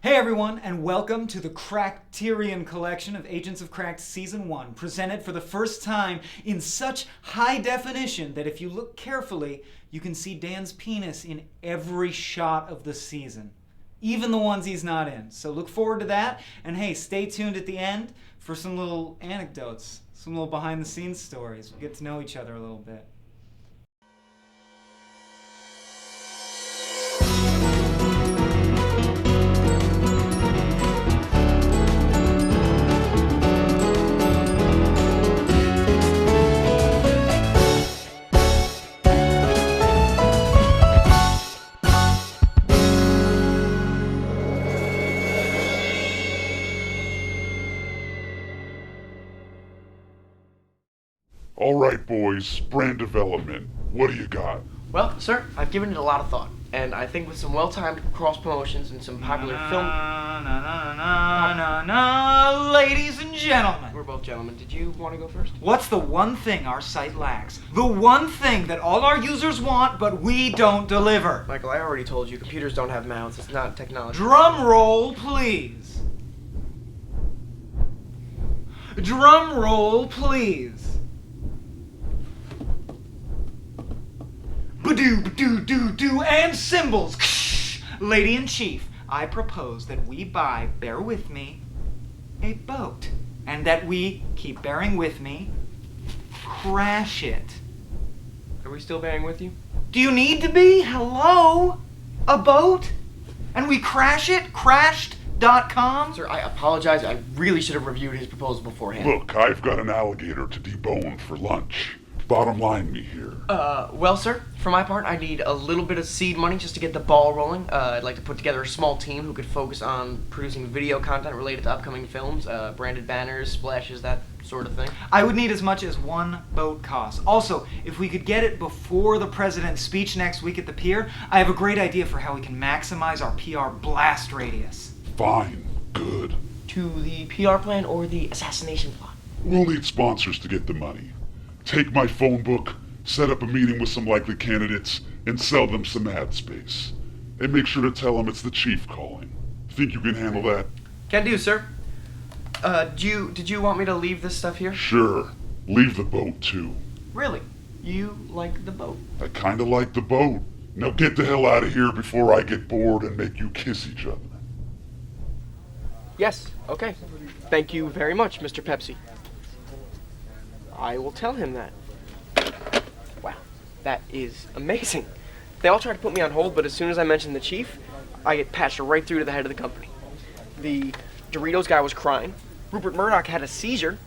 Hey everyone, and welcome to the Cracked-terion collection of Agents of Cracked Season 1, presented for the first time in such high definition that if you look carefully, you can see Dan's penis in every shot of the season. Even the ones he's not in. So look forward to that, and hey, stay tuned at the end for some little anecdotes, some little behind-the-scenes stories. We'll get to know each other a little bit. All right, boys, brand development. What do you got? Well, sir, I've given it a lot of thought, and I think with some well-timed cross-promotions and some popular film... Ladies and gentlemen. We're both gentlemen. Did you want to go first? What's the one thing our site lacks? The one thing that all our users want, but we don't deliver. Michael, I already told you, computers don't have mouths. It's not technology. Drum roll, please. Drum roll, please. Ba-doo, ba-doo, doo, doo, and cymbals. Lady in Chief, I propose that we buy, bear with me, a boat. And that we, keep bearing with me, crash it. Are we still bearing with you? Do you need to be? Hello? A boat? And we crash it? Crashed.com? Sir, I apologize. I really should have reviewed his proposal beforehand. Look, I've got an alligator to debone for lunch. Bottom line me here. Well, sir, for my part, I need a little bit of seed money just to get the ball rolling. I'd like to put together a small team who could focus on producing video content related to upcoming films, branded banners, splashes, that sort of thing. I would need as much as one boat costs. Also, if we could get it before the president's speech next week at the pier, I have a great idea for how we can maximize our PR blast radius. Fine. Good. To the PR plan or the assassination plot? We'll need sponsors to get the money. Take my phone book, set up a meeting with some likely candidates, and sell them some ad space. And make sure to tell them it's the chief calling. Think you can handle that? Can do, sir. Did you want me to leave this stuff here? Sure. Leave the boat, too. Really? You like the boat? I kinda like the boat. Now get the hell out of here before I get bored and make you kiss each other. Yes, okay. Thank you very much, Mr. Pepsi. I will tell him that. Wow, that is amazing. They all try to put me on hold, but as soon as I mention the chief, I get patched right through to the head of the company. The Doritos guy was crying. Rupert Murdoch had a seizure.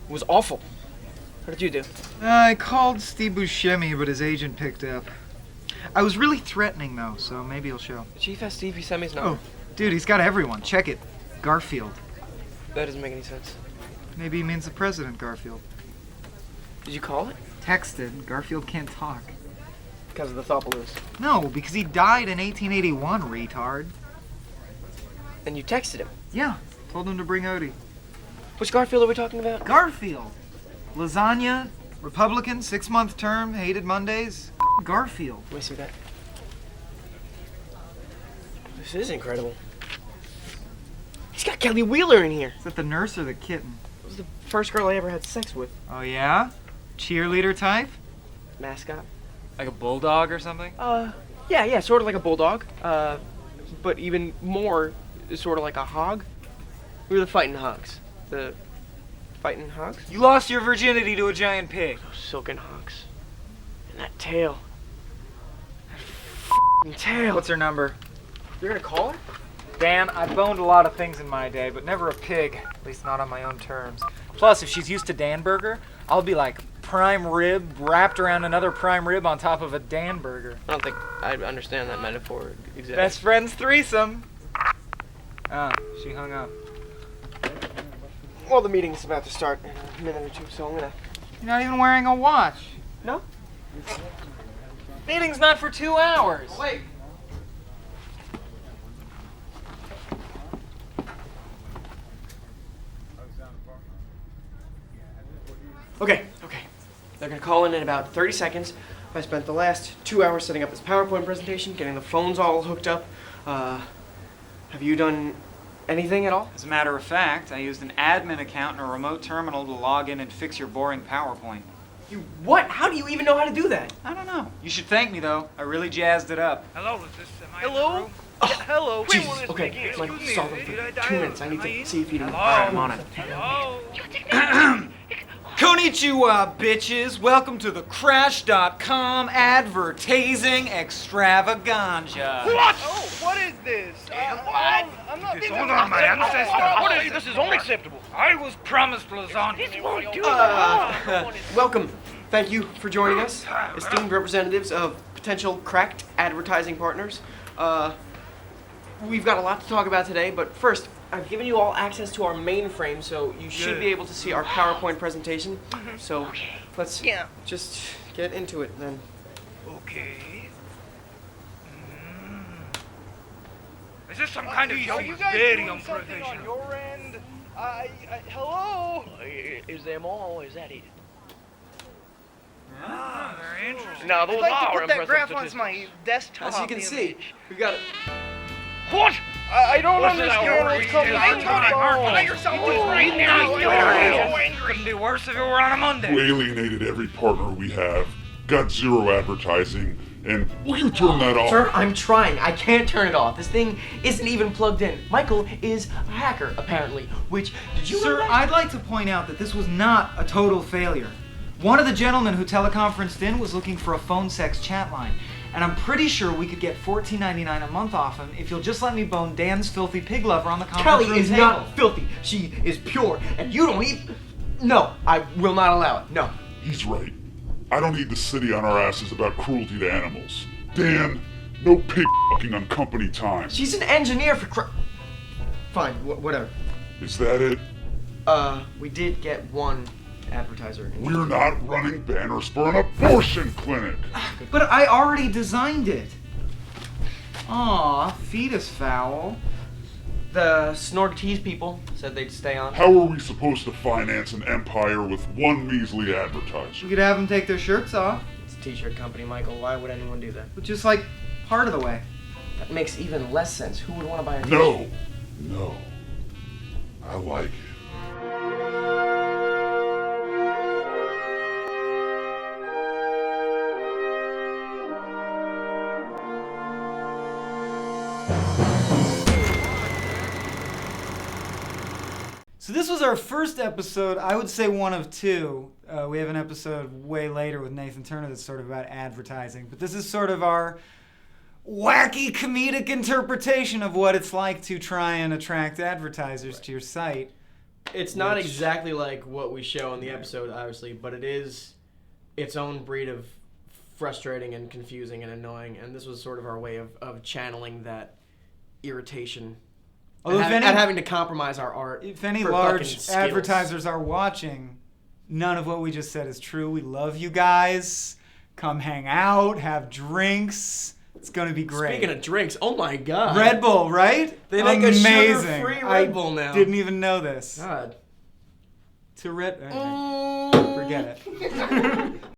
It was awful. What did you do? I called Steve Buscemi, but his agent picked up. I was really threatening, though, so maybe he'll show. The chief has Steve Buscemi's number. Oh, dude, he's got everyone. Check it. Garfield. That doesn't make any sense. Maybe he means the president, Garfield. Did you call it? Texted. Garfield can't talk. Because of the thought balloons. No, because he died in 1881, retard. And you texted him. Yeah, told him to bring Odie. Which Garfield are we talking about? Garfield! Lasagna, Republican, 6-month term, hated Mondays. Garfield. Let me see that. This is incredible. He's got Kelly Wheeler in here. Is that the nurse or the kitten? It was the first girl I ever had sex with. Oh, yeah? Cheerleader type? Mascot. Like a bulldog or something? Yeah, sort of like a bulldog. But even more, sort of like a hog. We were the Fightin Hogs. The Fightin Hogs? You lost your virginity to a giant pig. Those silken hogs. And that tail. That f***ing tail. What's her number? You're gonna call her? Dan, I've boned a lot of things in my day, but never a pig. At least not on my own terms. Plus, if she's used to Dan burger, I'll be like prime rib wrapped around another prime rib on top of a Dan burger. I don't think I understand that metaphor exactly. Best friends threesome. She hung up. Well, the meeting's about to start in a minute or two, so I'm gonna... You're not even wearing a watch. No? Meeting's not for 2 hours. Oh, wait. Okay. They're gonna call in about 30 seconds. I spent the last 2 hours setting up this PowerPoint presentation, getting the phones all hooked up. Have you done anything at all? As a matter of fact, I used an admin account and a remote terminal to log in and fix your boring PowerPoint. You what? How do you even know how to do that? I don't know. You should thank me, though. I really jazzed it up. Hello, is this Hello? Yeah, hello. Jesus, Wait, okay, Mike, solve it for 2 minutes. I need to see if you can... Hello? Alright, I'm on it. Hello? Konnichiwa, bitches. Welcome to the Crash.com advertising extravaganza. What? Oh, what is this? What? I'm not This, being hold on, my ancestor. What is This is unacceptable. I was promised lasagna. This won't do Welcome. Thank you for joining us, esteemed representatives of potential cracked advertising partners. We've got a lot to talk about today, but first, I've given you all access to our mainframe, so you should be able to see our PowerPoint presentation. So let's just get into it then. Okay. Is this some kind of joke? Are you guys Very doing something on unprofessional. your end? Hello? Is them all? Is that it? Ah, very interesting. No, I'd those like to are put that impressive graph on statistics. my desktop. As you can see, image. we've got... What? I don't What's that understand over what's here? coming I'm on Tony my Martin. phone. Fire yourself right now. Couldn't be worse if it were on a Monday. You alienated every partner we have, got zero advertising, and will you turn that off? Sir, I'm trying. I can't turn it off. This thing isn't even plugged in. Michael is a hacker, apparently, which... Did you know Sir, that? I'd like to point out that this was not a total failure. One of the gentlemen who teleconferenced in was looking for a phone sex chat line, and I'm pretty sure we could get $14.99 a month off him if you'll just let me bone Dan's filthy pig lover on the conference Kelly room is table. not filthy. She is pure, and you don't even... No, I will not allow it. No. He's right. I don't need the city on our asses about cruelty to animals. Dan, no pig fucking on company time. She's an engineer for Fine, whatever. Is that it? We did get one advertiser. We're not running banners for an abortion clinic. But I already designed it. Aw, fetus foul. The Snorg tease people said they'd stay on. How are we supposed to finance an empire with one measly advertiser? We could have them take their shirts off, It's a t-shirt company, Michael. Why would anyone do that? but just like part of the way. That makes even less sense. Who would want to buy a t-shirt? No. I like it. So this was our first episode, I would say one of two. We have an episode way later with Nathan Turner that's sort of about advertising. But this is sort of our wacky comedic interpretation of what it's like to try and attract advertisers to your site. It's not exactly like what we show in the episode, obviously, but it is its own breed of frustrating and confusing and annoying. And this was sort of our way of channeling that irritation. Although And having to compromise our art. If any for large fucking skills. advertisers are watching, none of what we just said is true. We love you guys. Come hang out, have drinks. It's going to be great. Speaking of drinks, oh my god. Red Bull, right? They make a Amazing. sugar-free Red Bull now. Didn't even know this. God. To Red... Forget it.